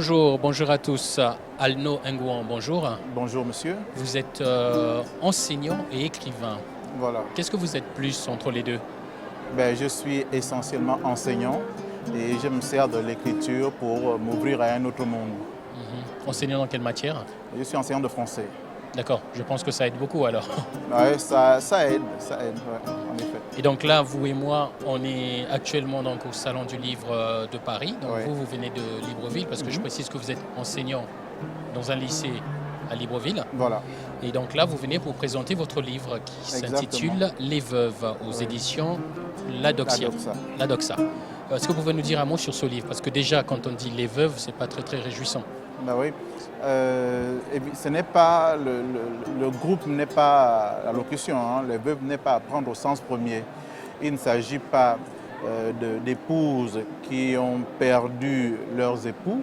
Bonjour à tous. Alno Ngouan, bonjour. Bonjour monsieur. Vous êtes enseignant et écrivain. Voilà. Qu'est-ce que vous êtes plus entre les deux? Je suis essentiellement enseignant et je me sers de l'écriture pour m'ouvrir à un autre monde. Enseignant dans quelle matière? Je suis enseignant de français. D'accord, je pense que ça aide beaucoup alors. Ouais, ça aide, ouais, en effet. Et donc là, vous et moi, on est actuellement donc au Salon du Livre de Paris. Donc Ouais. vous venez de Libreville parce que je précise que vous êtes enseignant dans un lycée à Libreville. Voilà. Et donc là, vous venez pour présenter votre livre qui s'intitule Les Veuves aux éditions La Doxia. La Doxa. Est-ce que vous pouvez nous dire un mot sur ce livre? Parce que déjà, quand on dit les veuves, c'est pas très réjouissant. Oui. Ce n'est pas le groupe n'est pas la locution, hein, les veuves n'est pas à prendre au sens premier. Il ne s'agit pas d'épouses qui ont perdu leurs époux,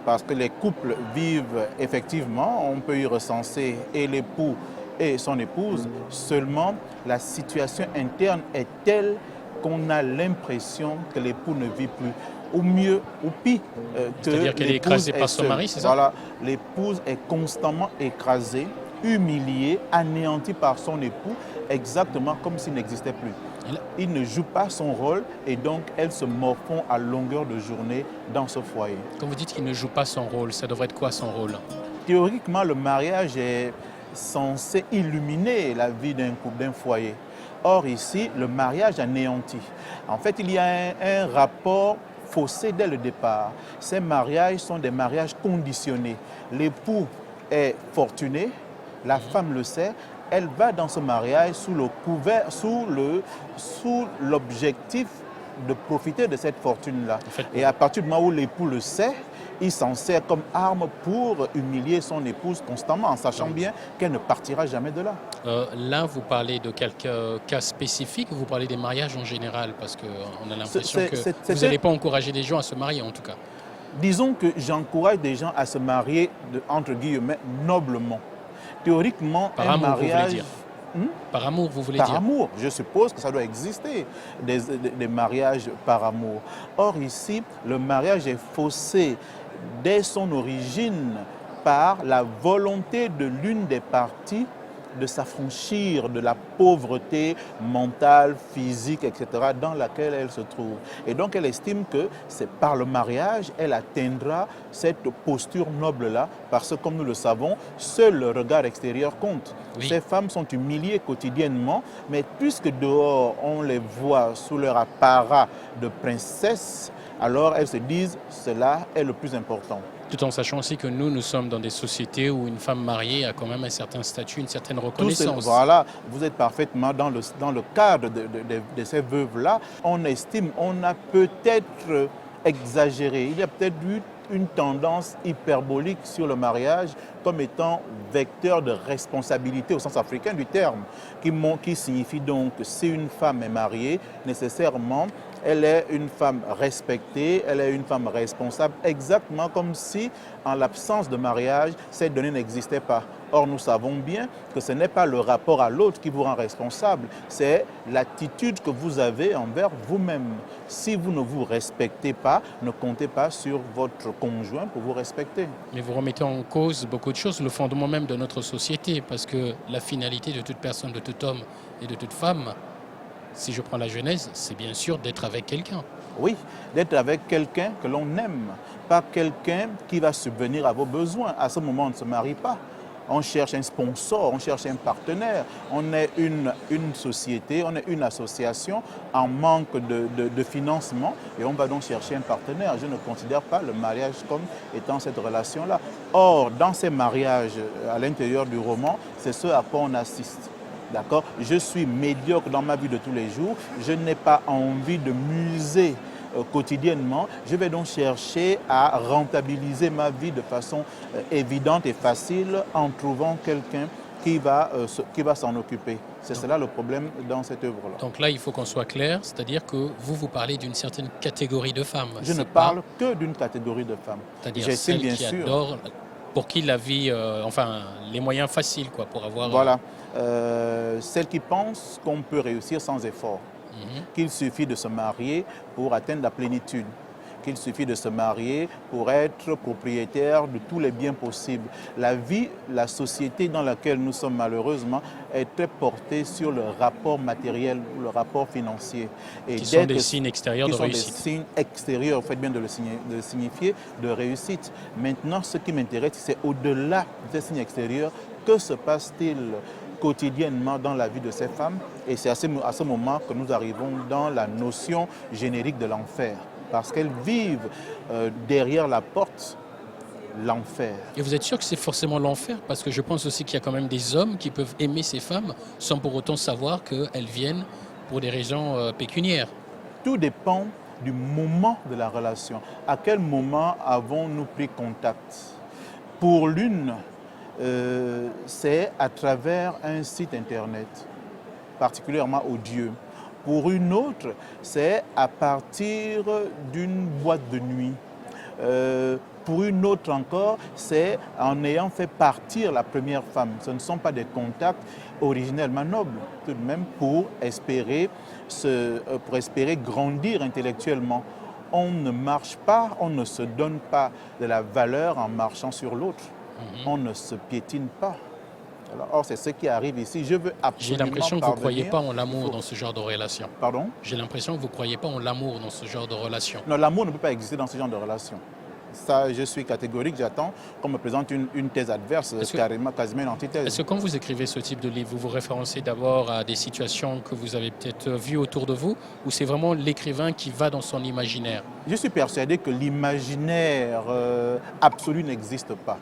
parce que les couples vivent effectivement, on peut y recenser et l'époux et son épouse, seulement la situation interne est telle qu'on a l'impression que l'époux ne vit plus. Ou mieux, ou pire, que c'est-à-dire qu'elle est écrasée par son mari, c'est ça? Voilà, l'épouse est constamment écrasée, humiliée, anéantie par son époux, exactement comme s'il n'existait plus. Il ne joue pas son rôle et donc elle se morfond à longueur de journée dans ce foyer. Quand vous dites qu'il ne joue pas son rôle, ça devrait être quoi son rôle? Théoriquement, le mariage est censé illuminer la vie d'un couple, d'un foyer. Or ici, le mariage anéantit. En fait, il y a un rapport faussé dès le départ. Ces mariages sont des mariages conditionnés. L'époux est fortuné, la femme le sait, elle va dans ce mariage sous l'objectif de profiter de cette fortune-là. Et à partir du moment où l'époux le sait, il s'en sert comme arme pour humilier son épouse constamment, en sachant bien qu'elle ne partira jamais de là. Là, vous parlez de quelques cas spécifiques ou vous parlez des mariages en général? Parce qu'on a l'impression que vous n'allez pas encourager les gens à se marier, en tout cas. Disons que j'encourage des gens à se marier, entre guillemets, noblement. Théoriquement, par amour, mariage... vous voulez dire. Par amour, vous voulez dire? Par amour, je suppose que ça doit exister, des mariages par amour. Or ici, le mariage est faussé dès son origine par la volonté de l'une des parties de s'affranchir de la pauvreté mentale, physique, etc., dans laquelle elle se trouve. Et donc elle estime que c'est par le mariage, elle atteindra cette posture noble-là, parce que comme nous le savons, seul le regard extérieur compte. Oui. Ces femmes sont humiliées quotidiennement, mais puisque dehors on les voit sous leur apparat de princesse, alors elles se disent cela est le plus important. Tout en sachant aussi que nous sommes dans des sociétés où une femme mariée a quand même un certain statut, une certaine reconnaissance. Voilà, vous êtes parfaitement dans le cadre de ces veuves-là. On estime, on a peut-être exagéré, il y a peut-être eu une tendance hyperbolique sur le mariage comme étant vecteur de responsabilité au sens africain du terme, qui signifie donc que si une femme est mariée, nécessairement, elle est une femme respectée, elle est une femme responsable, exactement comme si, en l'absence de mariage, ces données n'existaient pas. Or, nous savons bien que ce n'est pas le rapport à l'autre qui vous rend responsable, c'est l'attitude que vous avez envers vous-même. Si vous ne vous respectez pas, ne comptez pas sur votre conjoint pour vous respecter. Mais vous remettez en cause beaucoup de choses, le fondement même de notre société, parce que la finalité de toute personne, de tout homme et de toute femme, si je prends la Genèse, c'est bien sûr d'être avec quelqu'un. Oui, d'être avec quelqu'un que l'on aime, pas quelqu'un qui va subvenir à vos besoins. À ce moment, on ne se marie pas. On cherche un sponsor, on cherche un partenaire. On est une société, on est une association en manque de financement et on va donc chercher un partenaire. Je ne considère pas le mariage comme étant cette relation-là. Or, dans ces mariages, à l'intérieur du roman, c'est ce à quoi on assiste. D'accord? Je suis médiocre dans ma vie de tous les jours. Je n'ai pas envie de muser quotidiennement. Je vais donc chercher à rentabiliser ma vie de façon évidente et facile en trouvant quelqu'un qui va s'en occuper. C'est cela le problème dans cette œuvre-là. Donc là, il faut qu'on soit clair, c'est-à-dire que vous parlez d'une certaine catégorie de femmes. Je ne parle que d'une catégorie de femmes. C'est-à-dire celles qui adorent, pour qui la vie, les moyens faciles, quoi, pour avoir... Voilà. Celles qui pensent qu'on peut réussir sans effort, qu'il suffit de se marier pour atteindre la plénitude. qu'il suffit de se marier pour être propriétaire de tous les biens possibles. La vie, la société dans laquelle nous sommes malheureusement est très portée sur le rapport matériel ou le rapport financier. Et qui sont des signes extérieurs de réussite. Des signes extérieurs, faites bien de le signifier, de réussite. Maintenant, ce qui m'intéresse, c'est au-delà des signes extérieurs, que se passe-t-il quotidiennement dans la vie de ces femmes? Et c'est à ce moment que nous arrivons dans la notion générique de l'enfer. Parce qu'elles vivent derrière la porte l'enfer. Et vous êtes sûr que c'est forcément l'enfer? Parce que je pense aussi qu'il y a quand même des hommes qui peuvent aimer ces femmes sans pour autant savoir qu'elles viennent pour des raisons pécuniaires. Tout dépend du moment de la relation. À quel moment avons-nous pris contact? Pour l'une, c'est à travers un site internet, particulièrement odieux. Pour une autre, c'est à partir d'une boîte de nuit. Pour une autre encore, c'est en ayant fait partir la première femme. Ce ne sont pas des contacts originellement nobles, tout de même pour espérer grandir intellectuellement. On ne marche pas, on ne se donne pas de la valeur en marchant sur l'autre. On ne se piétine pas. Or, c'est ce qui arrive ici. Je veux absolument J'ai l'impression que vous ne croyez pas en l'amour dans ce genre de relation. Pardon? J'ai l'impression que vous ne croyez pas en l'amour dans ce genre de relation. Non, l'amour ne peut pas exister dans ce genre de relation. Ça, je suis catégorique, j'attends qu'on me présente une thèse adverse, quasiment une antithèse. Est-ce que quand vous écrivez ce type de livre, vous vous référencez d'abord à des situations que vous avez peut-être vues autour de vous, ou c'est vraiment l'écrivain qui va dans son imaginaire? Je suis persuadé que l'imaginaire absolu n'existe pas.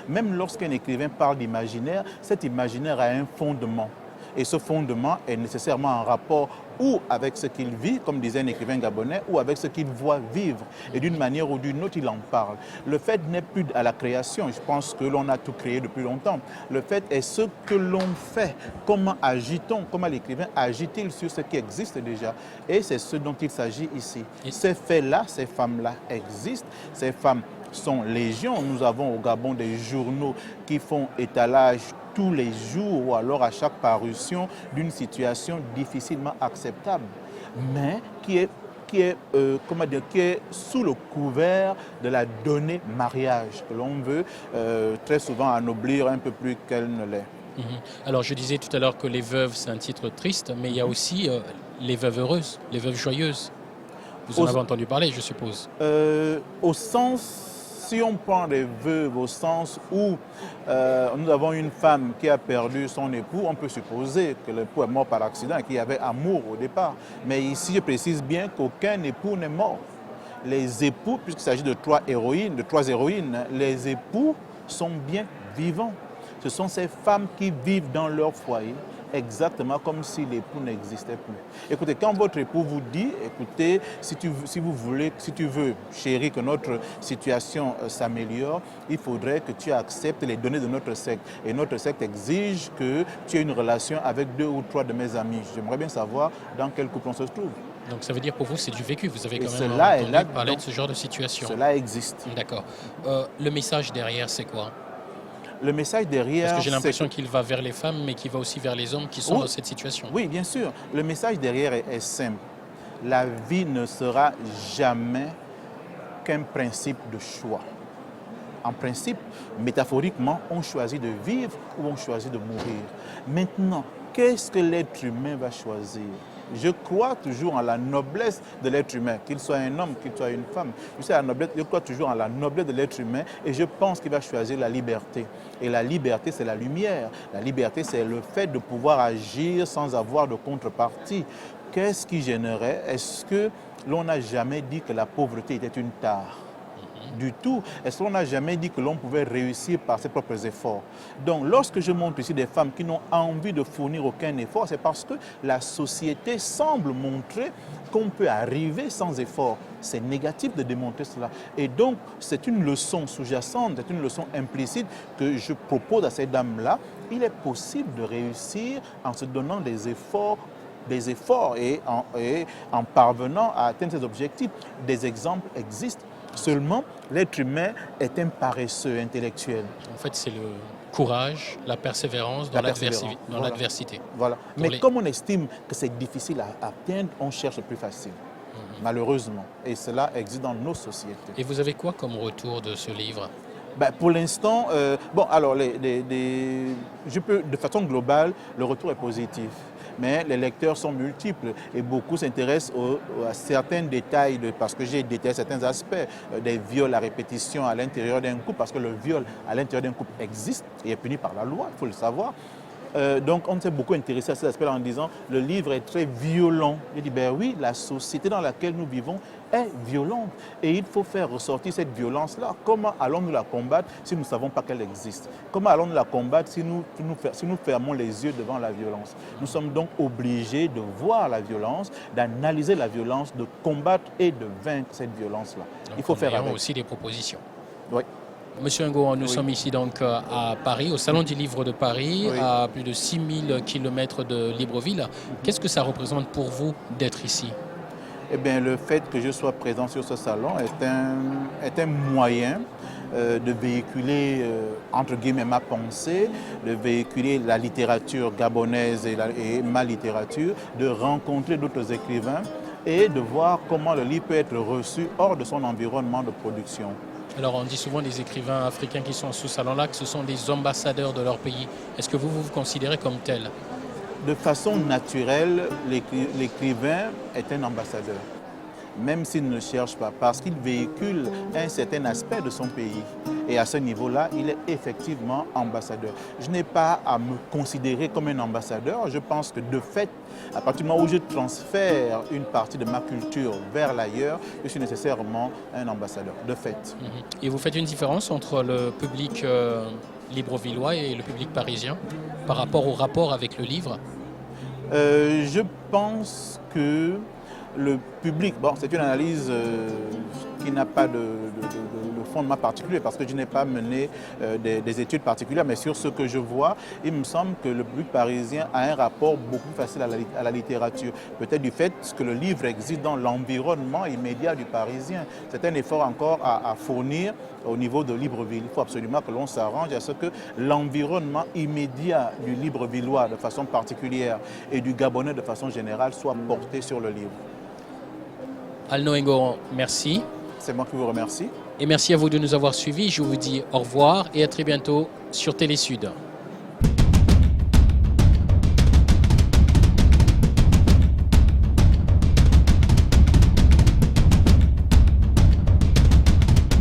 Même lorsqu'un écrivain parle d'imaginaire, cet imaginaire a un fondement. Et ce fondement est nécessairement en rapport ou avec ce qu'il vit, comme disait un écrivain gabonais, ou avec ce qu'il voit vivre. Et d'une manière ou d'une autre, il en parle. Le fait n'est plus à la création. Je pense que l'on a tout créé depuis longtemps. Le fait est ce que l'on fait. Comment agit-on? Comment l'écrivain agit-il sur ce qui existe déjà? Et c'est ce dont il s'agit ici. Ces faits-là, ces femmes-là existent. Ces femmes sont légion. Nous avons au Gabon des journaux qui font étalage tous les jours ou alors à chaque parution d'une situation difficilement acceptable, mais qui est sous le couvert de la donnée mariage que l'on veut très souvent anoblir un peu plus qu'elle ne l'est. Alors je disais tout à l'heure que Les Veuves, c'est un titre triste, mais il y a aussi Les Veuves heureuses, Les Veuves joyeuses. Vous en avez entendu parler, je suppose. Au sens... Si on prend les veuves au sens où nous avons une femme qui a perdu son époux, on peut supposer que l'époux est mort par accident et qu'il y avait amour au départ. Mais ici, je précise bien qu'aucun époux n'est mort. Les époux, puisqu'il s'agit de trois héroïnes, les époux sont bien vivants. Ce sont ces femmes qui vivent dans leur foyer exactement comme si l'époux n'existait plus. Écoutez, quand votre époux vous dit, écoutez, si tu veux, chérie, que notre situation s'améliore, il faudrait que tu acceptes les données de notre secte. Et notre secte exige que tu aies une relation avec 2 ou 3 de mes amis. J'aimerais bien savoir dans quel couple on se trouve. Donc ça veut dire pour vous, c'est du vécu. Vous avez quand même entendu parler de ce genre de situation. Cela existe. D'accord. Le message derrière, c'est quoi? Le message derrière... Parce que j'ai l'impression qu'il va vers les femmes, mais qu'il va aussi vers les hommes qui sont dans cette situation. Oui, bien sûr. Le message derrière est simple. La vie ne sera jamais qu'un principe de choix. En principe, métaphoriquement, on choisit de vivre ou on choisit de mourir. Maintenant, qu'est-ce que l'être humain va choisir? Je crois toujours en la noblesse de l'être humain, qu'il soit un homme, qu'il soit une femme. Je crois toujours en la noblesse de l'être humain et je pense qu'il va choisir la liberté. Et la liberté, c'est la lumière. La liberté, c'est le fait de pouvoir agir sans avoir de contrepartie. Qu'est-ce qui gênerait? Est-ce que l'on n'a jamais dit que la pauvreté était une tare? Du tout. Est-ce qu'on n'a jamais dit que l'on pouvait réussir par ses propres efforts? Donc, lorsque je montre ici des femmes qui n'ont envie de fournir aucun effort, c'est parce que la société semble montrer qu'on peut arriver sans effort. C'est négatif de démontrer cela. Et donc, c'est une leçon sous-jacente, c'est une leçon implicite que je propose à ces dames-là. Il est possible de réussir en se donnant des efforts et en parvenant à atteindre ses objectifs. Des exemples existent. Seulement, l'être humain est un paresseux intellectuel. En fait, c'est le courage, la persévérance dans l'adversité. Voilà. Mais comme on estime que c'est difficile à atteindre, on cherche le plus facile. malheureusement. Et cela existe dans nos sociétés. Et vous avez quoi comme retour de ce livre? Pour l'instant, de façon globale, le retour est positif. Mais les lecteurs sont multiples et beaucoup s'intéressent à certains détails, parce que j'ai détaillé certains aspects, des viols à répétition à l'intérieur d'un couple, parce que le viol à l'intérieur d'un couple existe et est puni par la loi, il faut le savoir. Donc on s'est beaucoup intéressé à cet aspect en disant le livre est très violent. J'ai dit oui, la société dans laquelle nous vivons est violente et il faut faire ressortir cette violence-là. Comment allons-nous la combattre si nous ne savons pas qu'elle existe? Comment allons-nous la combattre si nous fermons les yeux devant la violence? Nous sommes donc obligés de voir la violence, d'analyser la violence, de combattre et de vaincre cette violence-là. Il faut faire avec. Aussi des propositions. Oui. Monsieur Ngo, nous sommes ici donc à Paris, au Salon du Livre de Paris, à plus de 6000 km de Libreville. Qu'est-ce que ça représente pour vous d'être ici? Eh bien, le fait que je sois présent sur ce salon est un moyen de véhiculer, entre guillemets, ma pensée, de véhiculer la littérature gabonaise et ma littérature, de rencontrer d'autres écrivains et de voir comment le livre peut être reçu hors de son environnement de production. Alors on dit souvent des écrivains africains qui sont sous ce salon-là que ce sont des ambassadeurs de leur pays. Est-ce que vous vous considérez comme tel? De façon naturelle, l'écrivain est un ambassadeur, même s'il ne cherche pas, parce qu'il véhicule un certain aspect de son pays. Et à ce niveau-là, il est effectivement ambassadeur. Je n'ai pas à me considérer comme un ambassadeur. Je pense que de fait, à partir du moment où je transfère une partie de ma culture vers l'ailleurs, je suis nécessairement un ambassadeur, de fait. Et vous faites une différence entre le public librevillois et le public parisien par rapport au rapport avec le livre? Je pense que le public, c'est une analyse qui n'a pas de fondement particulier parce que je n'ai pas mené des études particulières, mais sur ce que je vois, il me semble que le public parisien a un rapport beaucoup plus facile à la littérature. Peut-être du fait que le livre existe dans l'environnement immédiat du Parisien. C'est un effort encore à fournir au niveau de Libreville. Il faut absolument que l'on s'arrange à ce que l'environnement immédiat du Librevillois de façon particulière et du Gabonais de façon générale soit porté sur le livre. Alno Ngo, merci. C'est moi qui vous remercie. Et merci à vous de nous avoir suivis. Je vous dis au revoir et à très bientôt sur Télé Sud.